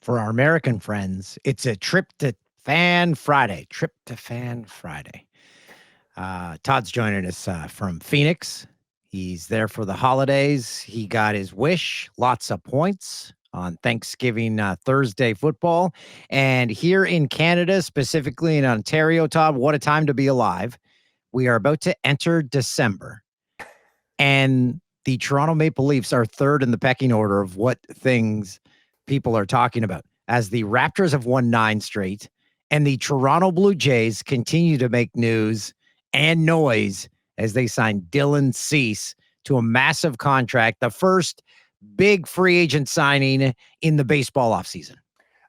For our American friends, it's a trip to Fan Friday. Trip to Fan Friday. Todd's joining us from Phoenix. He's there for the holidays. He got his wish, lots of points on Thanksgiving Thursday football. And here in Canada, specifically in Ontario, Todd, what a time to be alive. We are about to enter December. And the Toronto Maple Leafs are third in the pecking order of what things people are talking about, as the Raptors have won 9 straight and the Toronto Blue Jays continue to make news and noise as they sign Dylan Cease to a massive contract, the first big free agent signing in the baseball offseason.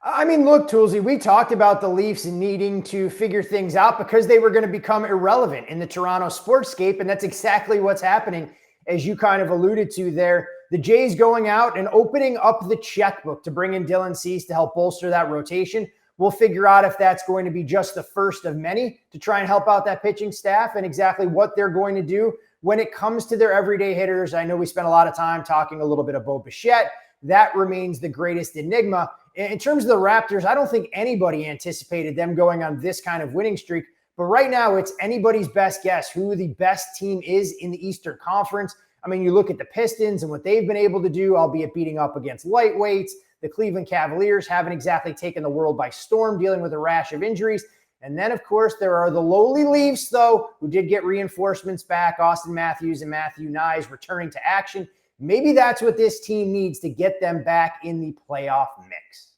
I mean, look, Toolsy, we talked about the Leafs needing to figure things out because they were going to become irrelevant in the Toronto sportscape, and that's exactly what's happening, as you kind of alluded to there. The Jays going out and opening up the checkbook to bring in Dylan Cease to help bolster that rotation. We'll figure out if that's going to be just the first of many to try and help out that pitching staff and exactly what they're going to do when it comes to their everyday hitters. I know we spent a lot of time talking a little bit about Bichette. That remains the greatest enigma. In terms of the Raptors, I don't think anybody anticipated them going on this kind of winning streak. But right now, it's anybody's best guess who the best team is in the Eastern Conference. I mean, you look at the Pistons and what they've been able to do, albeit beating up against lightweights. The Cleveland Cavaliers haven't exactly taken the world by storm, dealing with a rash of injuries. And then, of course, there are the lowly Leafs, though, who did get reinforcements back. Austin Matthews and Matthew Nyes returning to action. Maybe that's what this team needs to get them back in the playoff mix.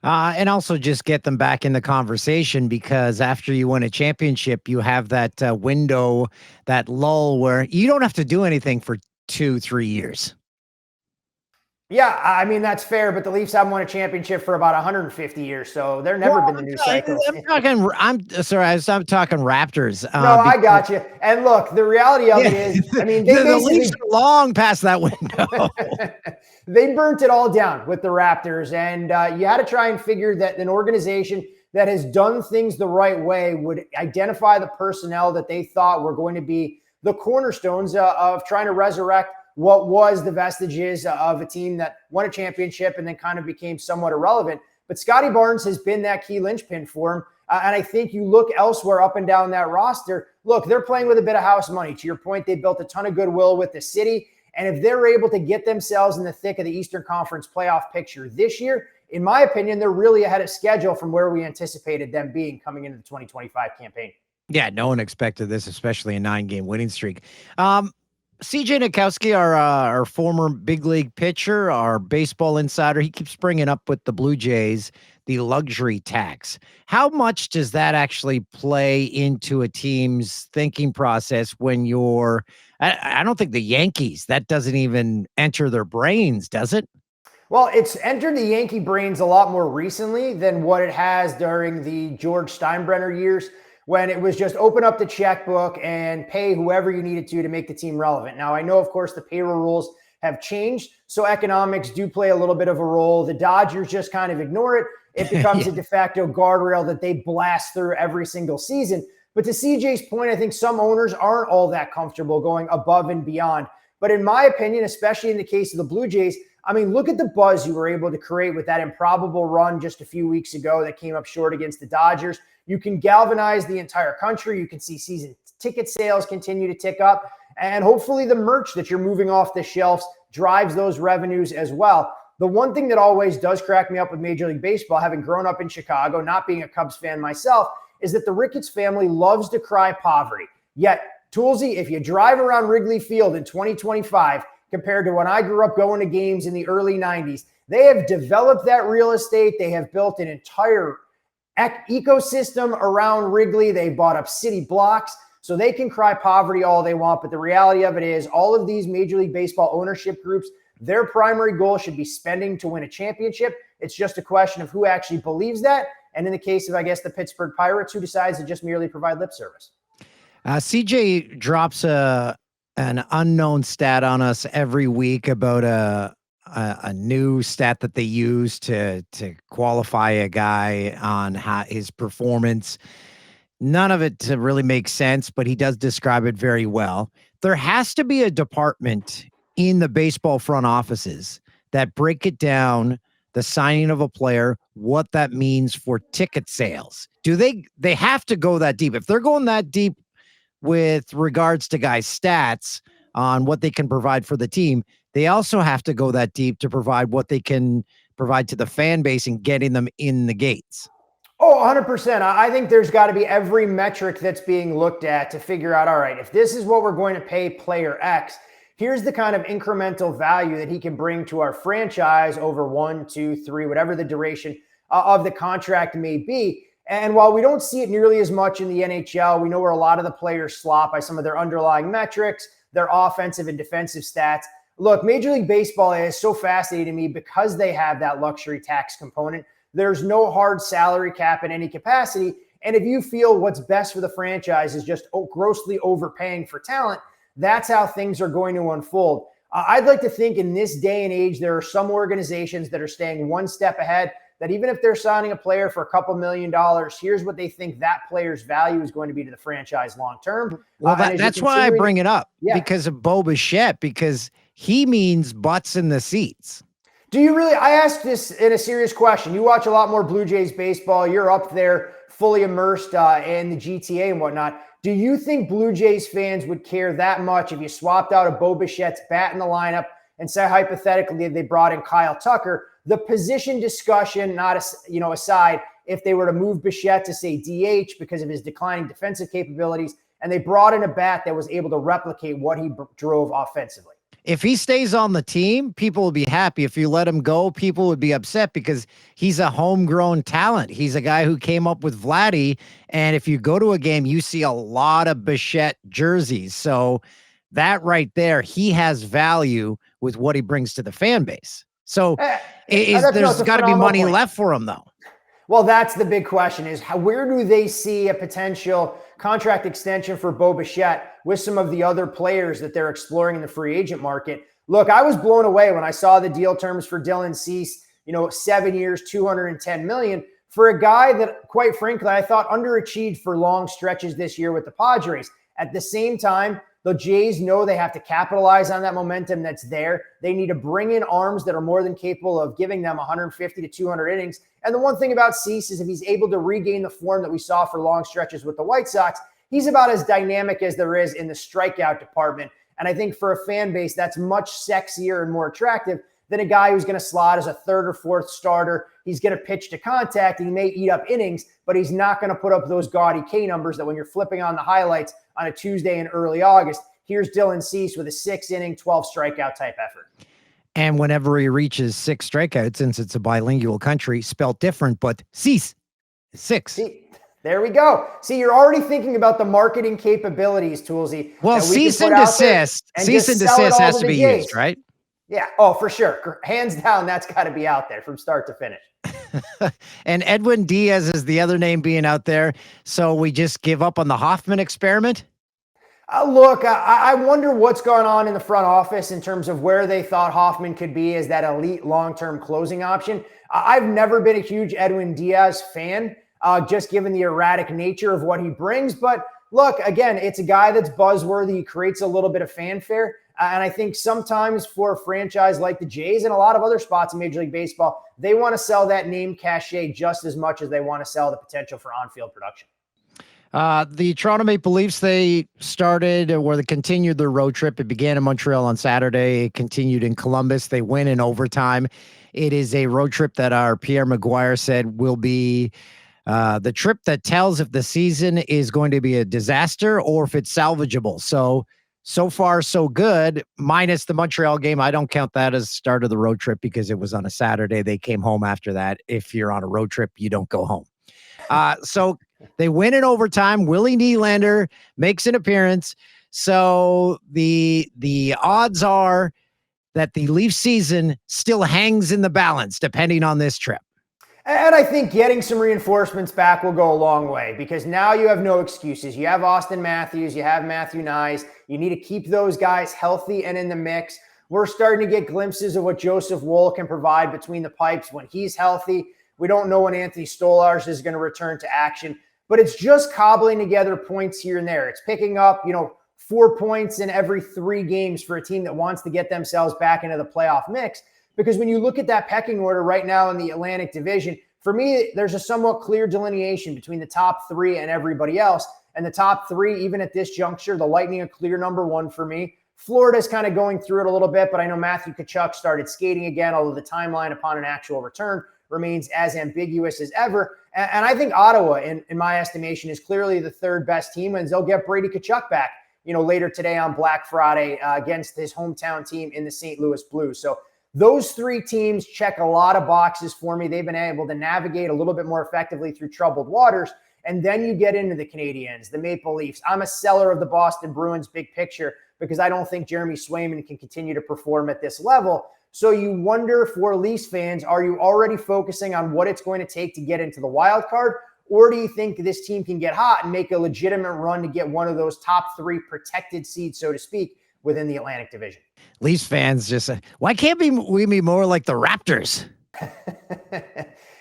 And also just get them back in the conversation, because after you win a championship, you have that window, that lull where you don't have to do anything for 2-3 years. Yeah, I mean, that's fair, but the Leafs haven't won a championship for about 150 years, so they're never been the news cycle. I'm talking Raptors. No, I got you. And look, the reality of it is, I mean, the Leafs are long past that window. They burnt it all down with the Raptors, and you had to try and figure that an organization that has done things the right way would identify the personnel that they thought were going to be the cornerstones of trying to resurrect what was the vestiges of a team that won a championship and then kind of became somewhat irrelevant. But Scotty Barnes has been that key linchpin for him. And I think you look elsewhere up and down that roster, look, they're playing with a bit of house money. To your point, they built a ton of goodwill with the city. And if they're able to get themselves in the thick of the Eastern Conference playoff picture this year, in my opinion, they're really ahead of schedule from where we anticipated them being coming into the 2025 campaign. Yeah, no one expected this, especially a 9-game winning streak. CJ Nitkowski, our former big league pitcher, our baseball insider, he keeps bringing up with the Blue Jays the luxury tax. How much does that actually play into a team's thinking process when you're – I don't think the Yankees, that doesn't even enter their brains, does it? Well, it's entered the Yankee brains a lot more recently than what it has during the George Steinbrenner years, when it was just open up the checkbook and pay whoever you needed to make the team relevant. Now, I know, of course, the payroll rules have changed, so economics do play a little bit of a role. The Dodgers just kind of ignore it. It becomes a de facto guardrail that they blast through every single season. But to CJ's point, I think some owners aren't all that comfortable going above and beyond. But in my opinion, especially in the case of the Blue Jays, I mean, look at the buzz you were able to create with that improbable run just a few weeks ago that came up short against the Dodgers. You can galvanize the entire country. You can see season ticket sales continue to tick up. And hopefully the merch that you're moving off the shelves drives those revenues as well. The one thing that always does crack me up with Major League Baseball, having grown up in Chicago, not being a Cubs fan myself, is that the Ricketts family loves to cry poverty. Yet, Toolsy, if you drive around Wrigley Field in 2025, compared to when I grew up going to games in the early 90s, they have developed that real estate. They have built an entire ecosystem around Wrigley. They bought up city blocks, so they can cry poverty all they want. But the reality of it is all of these Major League Baseball ownership groups, their primary goal should be spending to win a championship. It's just a question of who actually believes that. And in the case of, I guess, the Pittsburgh Pirates, who decides to just merely provide lip service. CJ drops an unknown stat on us every week about a new stat that they use to qualify a guy on his performance. None of it really makes sense, but he does describe it very well. There has to be a department in the baseball front offices that break it down the signing of a player, what that means for ticket sales. Do they have to go that deep? If they're going that deep with regards to guys' stats on what they can provide for the team, they also have to go that deep to provide what they can provide to the fan base and getting them in the gates. Oh, 100%. I think there's got to be every metric that's being looked at to figure out, all right, if this is what we're going to pay player X, here's the kind of incremental value that he can bring to our franchise over 1, 2, 3, whatever the duration of the contract may be. And while we don't see it nearly as much in the NHL, we know where a lot of the players slot by some of their underlying metrics, their offensive and defensive stats. Look, Major League Baseball is so fascinating to me because they have that luxury tax component. There's no hard salary cap in any capacity. And if you feel what's best for the franchise is just grossly overpaying for talent, that's how things are going to unfold. I'd like to think in this day and age, there are some organizations that are staying one step ahead, that even if they're signing a player for a couple $1 million, here's what they think that player's value is going to be to the franchise long term. Well, that's why I bring it up, because of Bo Bichette, because he means butts in the seats. Do you really? I asked this in a serious question. You watch a lot more Blue Jays baseball. You're up there fully immersed in the GTA and whatnot. Do you think Blue Jays fans would care that much if you swapped out a Bo Bichette's bat in the lineup and say hypothetically they brought in Kyle Tucker? The position discussion, not aside, if they were to move Bichette to say DH because of his declining defensive capabilities, and they brought in a bat that was able to replicate what he drove offensively. If he stays on the team, people will be happy. If you let him go, people would be upset because he's a homegrown talent. He's a guy who came up with Vladdy. And if you go to a game, you see a lot of Bichette jerseys. So that right there, he has value with what he brings to the fan base. So there's got to be money left for him, though. Well, that's the big question is where do they see a potential contract extension for Bo Bichette with some of the other players that they're exploring in the free agent market? Look, I was blown away when I saw the deal terms for Dylan Cease, 7 years, $210 million for a guy that, quite frankly, I thought underachieved for long stretches this year with the Padres. At the same time, the Jays know they have to capitalize on that momentum that's there. They need to bring in arms that are more than capable of giving them 150 to 200 innings. And the one thing about Cease is if he's able to regain the form that we saw for long stretches with the White Sox, he's about as dynamic as there is in the strikeout department. And I think for a fan base, that's much sexier and more attractive than a guy who's going to slot as a third or fourth starter. He's going to pitch to contact. He may eat up innings, but he's not going to put up those gaudy K numbers that when you're flipping on the highlights on a Tuesday in early August, here's Dylan Cease with a 6-inning, 12 strikeout type effort. And whenever he reaches 6 strikeouts, since it's a bilingual country, spelled different, but Cease, 6. See, there we go. See, you're already thinking about the marketing capabilities, Toolsy. Well, cease and desist has to be used, right? Yeah. Oh, for sure. Hands down, that's got to be out there from start to finish. And Edwin Diaz is the other name being out there. So we just give up on the Hoffman experiment? Look, I wonder what's going on in the front office in terms of where they thought Hoffman could be as that elite long-term closing option. I've never been a huge Edwin Diaz fan, just given the erratic nature of what he brings. But look, again, it's a guy that's buzzworthy. He creates a little bit of fanfare. And I think sometimes for a franchise like the Jays and a lot of other spots in Major League Baseball, they want to sell that name cachet just as much as they want to sell the potential for on-field production. The Toronto Maple Leafs, they continued their road trip. It began in Montreal on Saturday. It continued in Columbus. They win in overtime. It is a road trip that our Pierre Maguire said will be the trip that tells if the season is going to be a disaster or if it's salvageable. So far, so good, minus the Montreal game. I don't count that as start of the road trip because it was on a Saturday. They came home after that. If you're on a road trip, you don't go home. So they win in overtime. Willie Nylander makes an appearance. So the odds are that the Leaf season still hangs in the balance depending on this trip. And I think getting some reinforcements back will go a long way because now you have no excuses. You have Austin Matthews, you have Matthew Nyes. You need to keep those guys healthy and in the mix. We're starting to get glimpses of what Joseph Woll can provide between the pipes when he's healthy. We don't know when Anthony Stolarz is going to return to action, but it's just cobbling together points here and there. It's picking up, 4 points in every 3 games for a team that wants to get themselves back into the playoff mix. because when you look at that pecking order right now in the Atlantic Division, for me, there's a somewhat clear delineation between the top three and everybody else. And the top three, even at this juncture, the Lightning a clear number one for me. Florida's kind of going through it a little bit, but I know Matthew Tkachuk started skating again, although the timeline upon an actual return remains as ambiguous as ever. And I think Ottawa, in my estimation, is clearly the third best team, and they'll get Brady Tkachuk back, later today on Black Friday against his hometown team in the St. Louis Blues. So those three teams check a lot of boxes for me. They've been able to navigate a little bit more effectively through troubled waters. And then you get into the Canadiens, the Maple Leafs. I'm a seller of the Boston Bruins big picture because I don't think Jeremy Swayman can continue to perform at this level. So you wonder, for Leafs fans, are you already focusing on what it's going to take to get into the wild card? Or do you think this team can get hot and make a legitimate run to get one of those top three protected seeds, so to speak, within the Atlantic Division? Leafs fans just say, why can't we be more like the Raptors?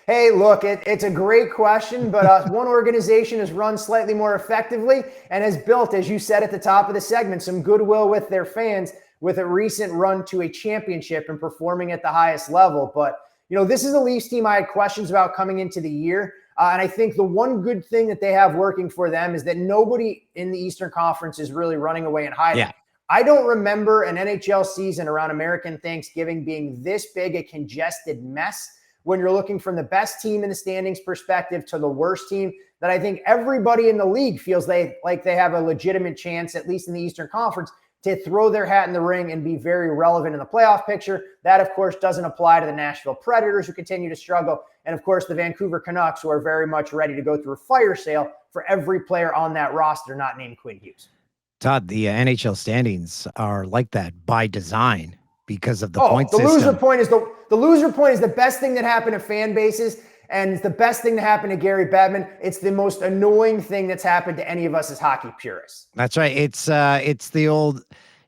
Hey, look, it's a great question, but one organization has run slightly more effectively and has built, as you said at the top of the segment, some goodwill with their fans with a recent run to a championship and performing at the highest level. But, this is a Leafs team I had questions about coming into the year. And I think the one good thing that they have working for them is that nobody in the Eastern Conference is really running away and hiding. Yeah. I don't remember an NHL season around American Thanksgiving being this big a congested mess when you're looking from the best team in the standings perspective to the worst team, that I think everybody in the league feels like they have a legitimate chance, at least in the Eastern Conference, to throw their hat in the ring and be very relevant in the playoff picture. That, of course, doesn't apply to the Nashville Predators, who continue to struggle, and, of course, the Vancouver Canucks, who are very much ready to go through a fire sale for every player on that roster not named Quinn Hughes. Todd, the NHL standings are like that by design because of the point system. Loser point is the loser point is the best thing that happened to fan bases, and it's the best thing that happened to Gary Bettman. It's the most annoying thing that's happened to any of us as hockey purists. That's right. It's the old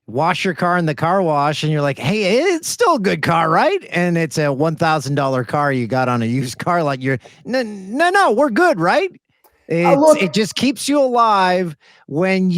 wash your car in the car wash, and you're like, hey, it's still a good car, right? And it's a $1,000 car you got on a used car lot. You're no, we're good, right? It just keeps you alive when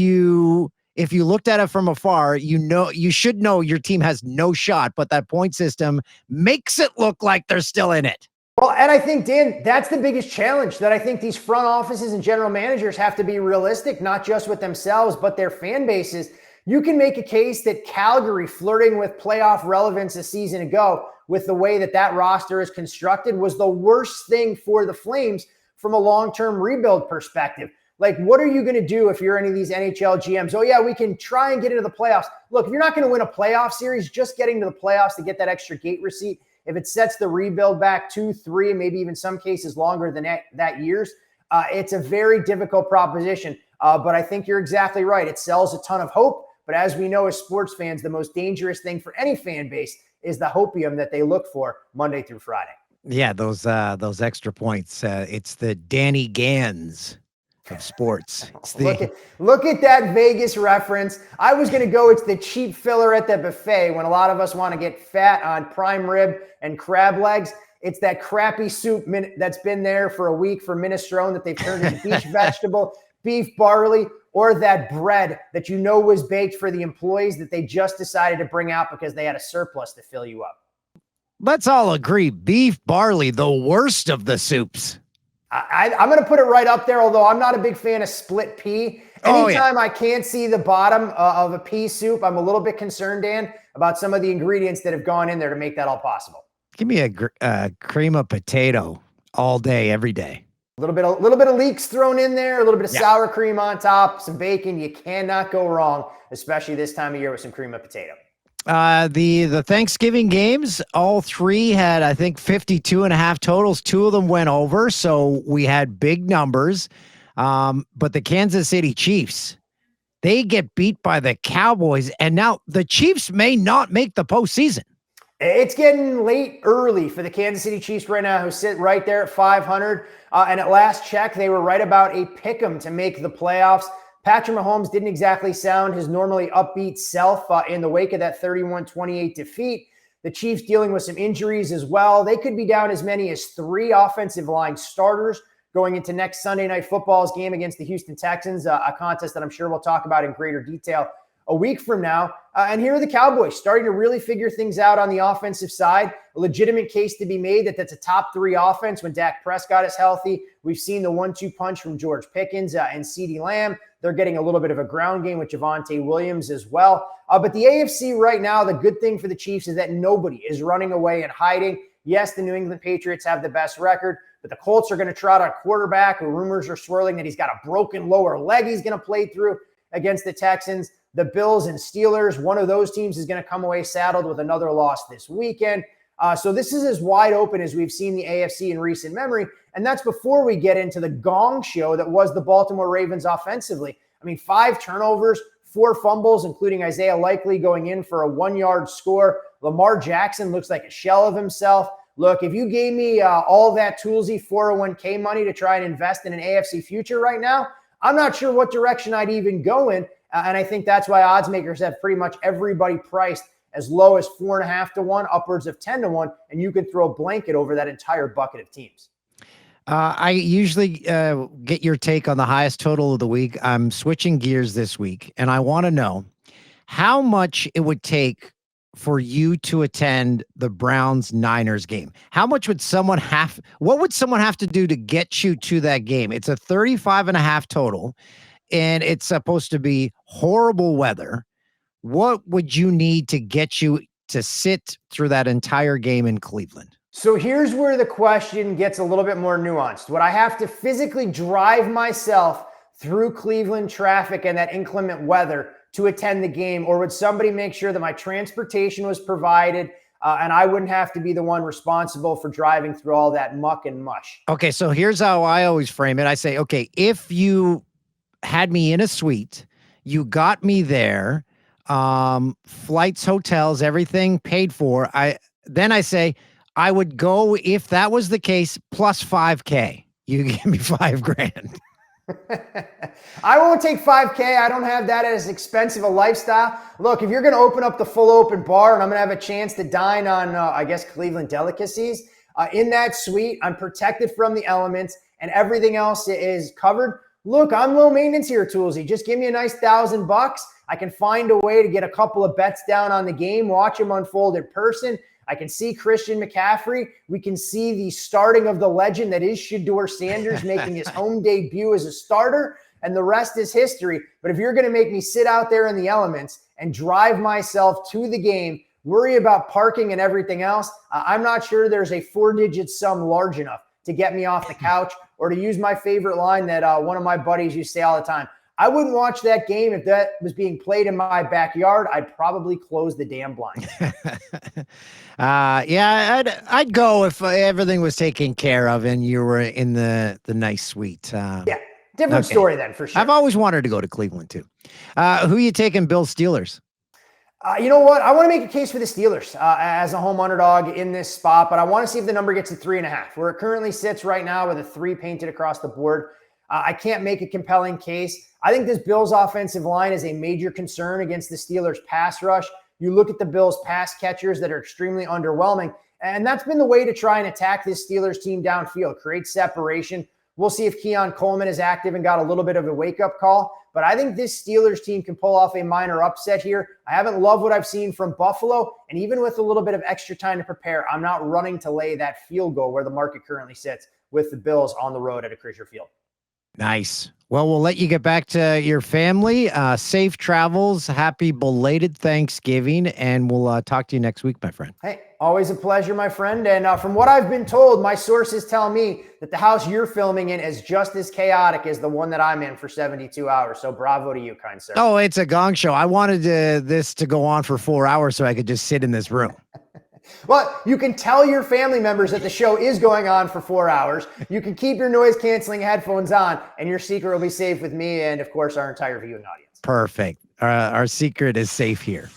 if you looked at it from afar, you should know your team has no shot, but that point system makes it look like they're still in it. Well, and I think, Dan, that's the biggest challenge that I think these front offices and general managers have to be realistic, not just with themselves, but their fan bases. You can make a case that Calgary, flirting with playoff relevance a season ago with the way that roster is constructed, was the worst thing for the Flames from a long-term rebuild perspective. Like, what are you going to do if you're any of these NHL GMs? Oh, yeah, we can try and get into the playoffs. Look, if you're not going to win a playoff series, just getting to the playoffs to get that extra gate receipt, if it sets the rebuild back 2, 3, maybe even some cases longer than that years, it's a very difficult proposition. But I think you're exactly right. It sells a ton of hope. But as we know as sports fans, the most dangerous thing for any fan base is the hopium that they look for Monday through Friday. Yeah, those extra points. It's the Danny Gans of sports. Look at that Vegas reference. I was going to go, it's the cheap filler at the buffet when a lot of us want to get fat on prime rib and crab legs. It's that crappy soup that's been there for a week for minestrone that they've turned into beef vegetable, beef barley, or that bread that was baked for the employees that they just decided to bring out because they had a surplus to fill you up. Let's all agree, beef barley, the worst of the soups. I'm going to put it right up there, although I'm not a big fan of split pea. Anytime I can't see the bottom of a pea soup, I'm a little bit concerned, Dan, about some of the ingredients that have gone in there to make that all possible. Give me a cream of potato all day, every day. A little bit of leeks thrown in there, a little bit of sour cream on top, some bacon. You cannot go wrong, especially this time of year with some cream of potato. The Thanksgiving games, all three had, I think, 52.5 totals. 2 of them went over, so we had big numbers. But the Kansas City Chiefs, they get beat by the Cowboys, and now the Chiefs may not make the postseason. It's getting late early for the Kansas City Chiefs right now, who sit right there at 500. And at last check, they were right about a pick 'em to make the playoffs. Patrick Mahomes didn't exactly sound his normally upbeat self in the wake of that 31-28 defeat. The Chiefs dealing with some injuries as well. They could be down as many as 3 offensive line starters going into next Sunday Night Football's game against the Houston Texans, a contest that I'm sure we'll talk about in greater detail a week from now. And here are the Cowboys starting to really figure things out on the offensive side. A legitimate case to be made that that's a top 3 offense when Dak Prescott is healthy. We've seen the 1-2 punch from George Pickens and CeeDee Lamb. They're getting a little bit of a ground game with Javonte Williams as well. But the AFC right now, the good thing for the Chiefs is that nobody is running away and hiding. Yes, the New England Patriots have the best record, but the Colts are going to trot a quarterback who rumors are swirling that he's got a broken lower leg he's going to play through against the Texans. The Bills and Steelers, one of those teams is going to come away saddled with another loss this weekend. So this is as wide open as we've seen the AFC in recent memory. And that's before we get into the gong show that was the Baltimore Ravens offensively. I mean, 5 turnovers, 4 fumbles, including Isaiah Likely going in for a 1-yard score. Lamar Jackson looks like a shell of himself. Look, if you gave me all that toolsy 401k money to try and invest in an AFC future right now, I'm not sure what direction I'd even go in. And I think that's why odds makers have pretty much everybody priced as low as 4.5 to 1, upwards of 10 to 1, and you can throw a blanket over that entire bucket of teams. I usually get your take on the highest total of the week. I'm switching gears this week, and I want to know how much it would take for you to attend the Browns-Niners game. How much would what would someone have to do to get you to that game? It's a 35.5 total, and it's supposed to be horrible weather. What would you need to get you to sit through that entire game in Cleveland? So here's where the question gets a little bit more nuanced. Would I have to physically drive myself through Cleveland traffic and that inclement weather to attend the game, or would somebody make sure that my transportation was provided and I wouldn't have to be the one responsible for driving through all that muck and mush? Okay, so here's how I always frame it. I say, okay, if you had me in a suite, you got me there, flights, hotels, everything paid for. Then I say I would go, if that was the case, plus 5K. You give me $5,000. I won't take 5K. I don't have that as expensive a lifestyle. Look, if you're going to open up the full open bar and I'm going to have a chance to dine on, I guess, Cleveland delicacies, in that suite, I'm protected from the elements and everything else is covered. Look, I'm low maintenance here, Toolsy. Just give me a nice $1,000. I can find a way to get a couple of bets down on the game, watch them unfold in person. I can see Christian McCaffrey. We can see the starting of the legend that is Shedeur Sanders making his home debut as a starter, and the rest is history. But if you're going to make me sit out there in the elements and drive myself to the game, worry about parking and everything else, I'm not sure there's a 4-digit sum large enough to get me off the couch, or to use my favorite line that one of my buddies used to say all the time. I wouldn't watch that game if that was being played in my backyard. I'd probably close the damn blind. Yeah, I'd go if everything was taken care of and you were in the nice suite. Yeah, different story then for sure. I've always wanted to go to Cleveland too. Who you taking, Bills, Steelers? You know what? I want to make a case for the Steelers as a home underdog in this spot, but I want to see if the number gets to 3.5, where it currently sits right now with a 3 painted across the board. I can't make a compelling case. I think this Bills offensive line is a major concern against the Steelers pass rush. You look at the Bills pass catchers that are extremely underwhelming, and that's been the way to try and attack this Steelers team downfield, create separation. We'll see if Keon Coleman is active and got a little bit of a wake-up call. But I think this Steelers team can pull off a minor upset here. I haven't loved what I've seen from Buffalo. And even with a little bit of extra time to prepare, I'm not running to lay that field goal where the market currently sits with the Bills on the road at a Acrisure Field. Nice. Well, we'll let you get back to your family. Safe travels. Happy belated Thanksgiving. And we'll talk to you next week, my friend. Hey, always a pleasure, my friend. And from what I've been told, my sources tell me that the house you're filming in is just as chaotic as the one that I'm in for 72 hours. So bravo to you, kind sir. Oh, it's a gong show. I wanted this to go on for 4 hours so I could just sit in this room. Well, you can tell your family members that the show is going on for 4 hours. You can keep your noise-canceling headphones on, and your secret will be safe with me and, of course, our entire viewing audience. Perfect. Our secret is safe here.